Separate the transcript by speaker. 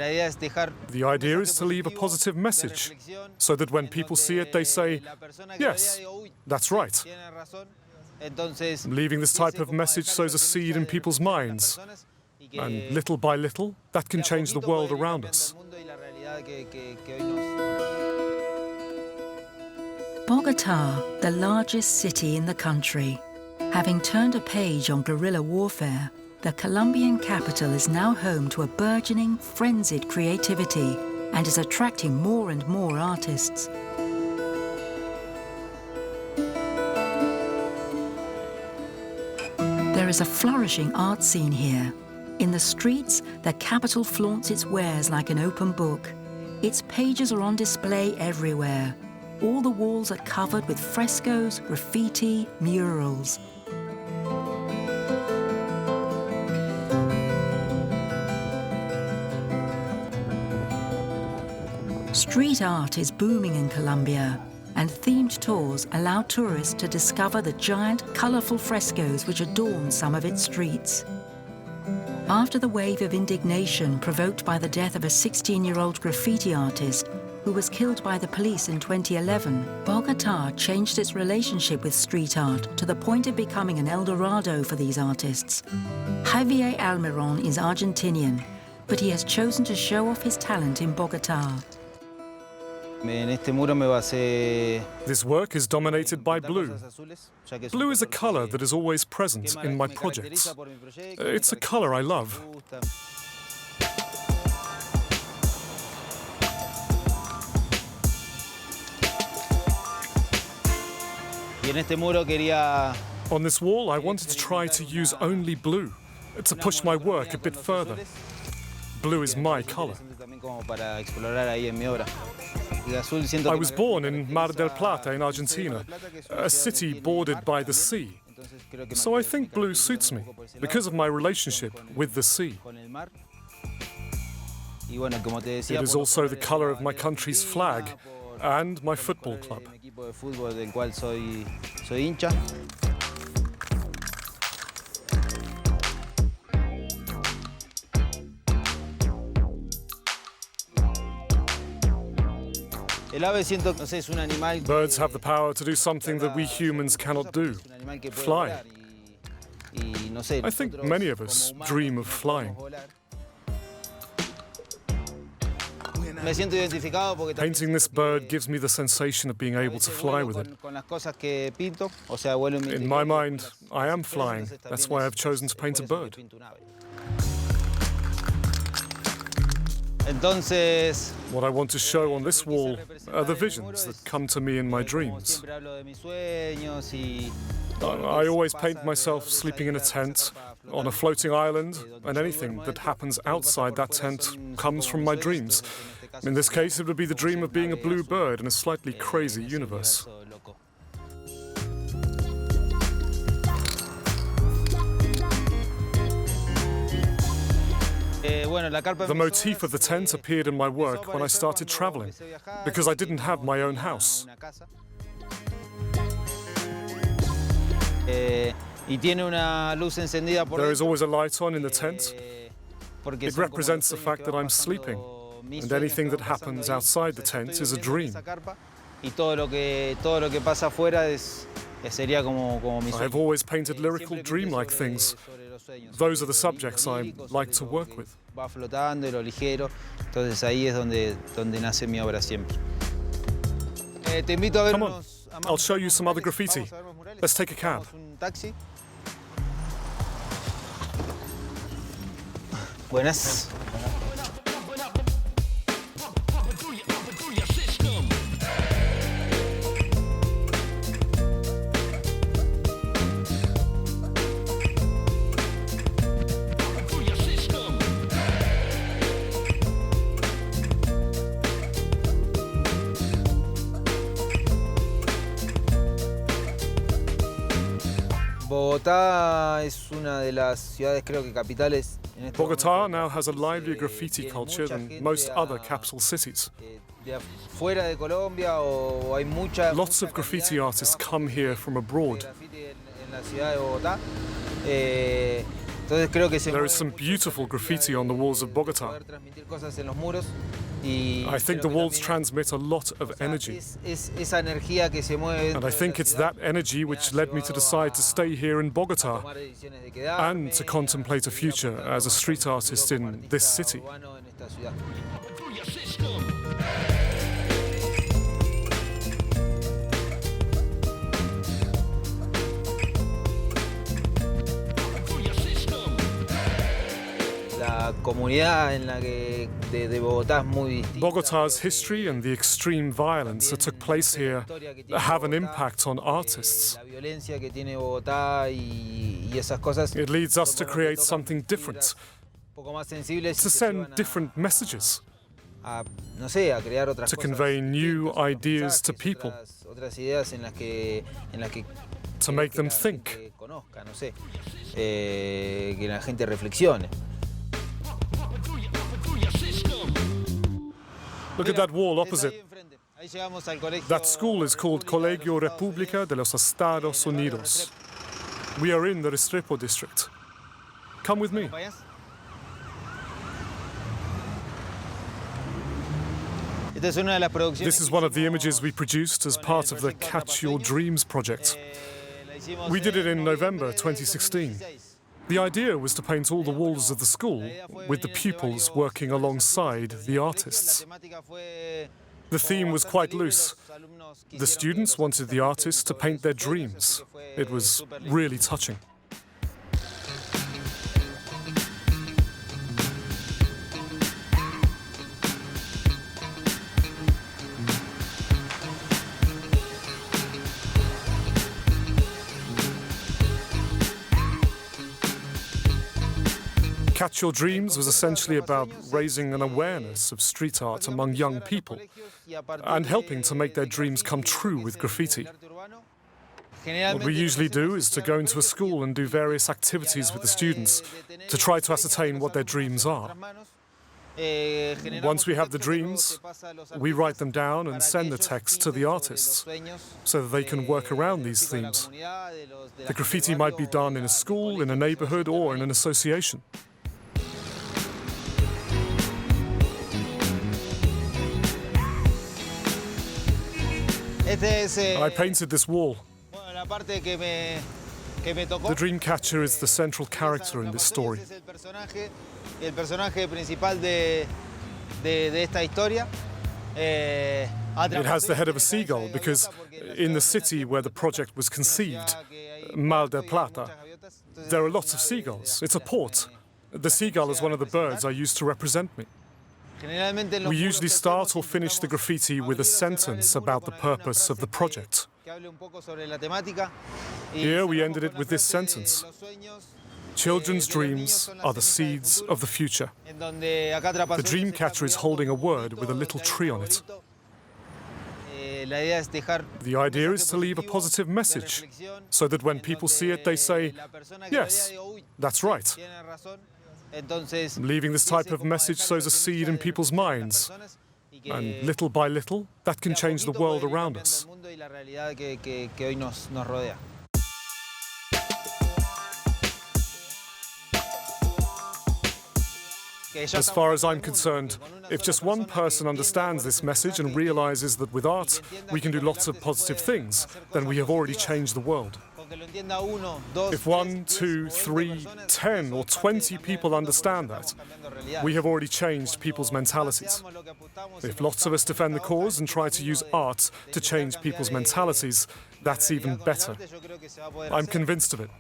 Speaker 1: The idea is to leave a positive message, so that when people see it, they say, yes, that's right. Leaving this type of message sows a seed in people's minds, and little by little, that can change the world around us.
Speaker 2: Bogotá, the largest city in the country. Having turned a page on guerrilla warfare, the Colombian capital is now home to a burgeoning, frenzied creativity and is attracting more and more artists. There is a flourishing art scene here. In the streets, the capital flaunts its wares like an open book. Its pages are on display everywhere. All the walls are covered with frescoes, graffiti, murals. Street art is booming in Colombia, and themed tours allow tourists to discover the giant, colourful frescoes which adorn some of its streets. After the wave of indignation provoked by the death of a 16-year-old graffiti artist who was killed by the police in 2011, Bogotá changed its relationship with street art to the point of becoming an El Dorado for these artists. Javier Almiron is Argentinian, but he has chosen to show off his talent in Bogotá.
Speaker 1: This work is dominated by blue. Blue is a color that is always present in my projects. It's a color I love. On this wall, I wanted to try to use only blue, to push my work a bit further. Blue is my color. I was born in Mar del Plata in Argentina, a city bordered by the sea. So I think blue suits me, because of my relationship with the sea. It is also the color of my country's flag and my football club. Birds have the power to do something that we humans cannot do, fly. I think many of us dream of flying. Painting this bird gives me the sensation of being able to fly with it. In my mind, I am flying. That's why I've chosen to paint a bird. What I want to show on this wall are the visions that come to me in my dreams. I always paint myself sleeping in a tent, on a floating island, and anything that happens outside that tent comes from my dreams. In this case, it would be the dream of being a blue bird in a slightly crazy universe. The motif of the tent appeared in my work when I started traveling, because I didn't have my own house. There is always a light on in the tent. It represents the fact that I'm sleeping, and anything that happens outside the tent is a dream. I've always painted lyrical, dreamlike things. Those are the subjects I like to work with. Come on, I'll show you some other graffiti. Let's take a cab.
Speaker 3: Buenas. Bogotá es una de las ciudades, creo que capitales.
Speaker 1: Bogotá now has a livelier graffiti culture than most other capital cities. Lots of graffiti artists come here from abroad.
Speaker 3: Entonces creo que se
Speaker 1: There is
Speaker 3: mueve
Speaker 1: some
Speaker 3: mucho
Speaker 1: beautiful
Speaker 3: esa energía
Speaker 1: graffiti
Speaker 3: de
Speaker 1: on the walls of Bogota.
Speaker 3: poder transmitir cosas en los muros y
Speaker 1: I think
Speaker 3: creo
Speaker 1: the
Speaker 3: que
Speaker 1: walls
Speaker 3: también,
Speaker 1: transmit a lot
Speaker 3: o
Speaker 1: of
Speaker 3: sea,
Speaker 1: energy.
Speaker 3: es esa energía que se mueve
Speaker 1: And
Speaker 3: dentro
Speaker 1: I
Speaker 3: de
Speaker 1: think
Speaker 3: la
Speaker 1: it's
Speaker 3: ciudad
Speaker 1: that energy which led me to decide to stay here in Bogota
Speaker 3: tomar decisiones de quedarme,
Speaker 1: and to contemplate a future as a street artist in this city.
Speaker 3: urbano en esta ciudad. La comunidad en la que de Bogotá es muy distinta.
Speaker 1: Bogota's history and the extreme violence that took place here have an impact on artists.
Speaker 3: La violencia que tiene Bogotá y esas cosas.
Speaker 1: It leads us to create something different,
Speaker 3: Un poco más sensibles
Speaker 1: to send different messages,
Speaker 3: no sé, a crear otras
Speaker 1: to
Speaker 3: cosas,
Speaker 1: convey new
Speaker 3: otros
Speaker 1: ideas to
Speaker 3: mensajes,
Speaker 1: people,
Speaker 3: otras ideas en las que
Speaker 1: to make them
Speaker 3: la
Speaker 1: think.
Speaker 3: gente conozca, no sé, que la gente reflexione.
Speaker 1: Look at that wall opposite.
Speaker 3: Ahí llegamos al colegio.
Speaker 1: That school is called Colegio República de los Estados Unidos. We are in the Restrepo district. Come with me.
Speaker 3: Esta es una de las producciones.
Speaker 1: This is one of the images we produced as part of the Catch Your Dreams project. We did it in November 2016. The idea was to paint all the walls of the school with the pupils working alongside the artists. The theme was quite loose. The students wanted the artists to paint their dreams. It was really touching. Catch Your Dreams was essentially about raising an awareness of street art among young people and helping to make their dreams come true with graffiti. What we usually do is to go into a school and do various activities with the students to try to ascertain what their dreams are. Once we have the dreams, we write them down and send the text to the artists so that they can work around these themes. The graffiti might be done in a school, in a neighborhood, or in an association. I painted this wall. The dream catcher is the central character in this story.
Speaker 3: El personaje principal de esta historia.
Speaker 1: It has the head of a seagull because in the city where the project was conceived, Mar del Plata, there are lots of seagulls. It's a port. The seagull is one of the birds I use to represent me. We usually start or finish the graffiti with a sentence about the purpose of the project. Here we ended it with this sentence: children's dreams are the seeds of the future. The dream catcher is holding a word with a little tree on it. The idea is to leave a positive message, so that when people see it, they say, yes, that's right. Leaving this type of message sows a seed in people's minds, and little by little, that can change the world around us. As far as I'm concerned, if just one person understands this message and realizes that with art we can do lots of positive things, then we have already changed the world. If 1, 2, 3, 10 or 20 people understand that, we have already changed people's mentalities. If lots of us defend the cause and try to use art to change people's mentalities, that's even better. I'm convinced of it.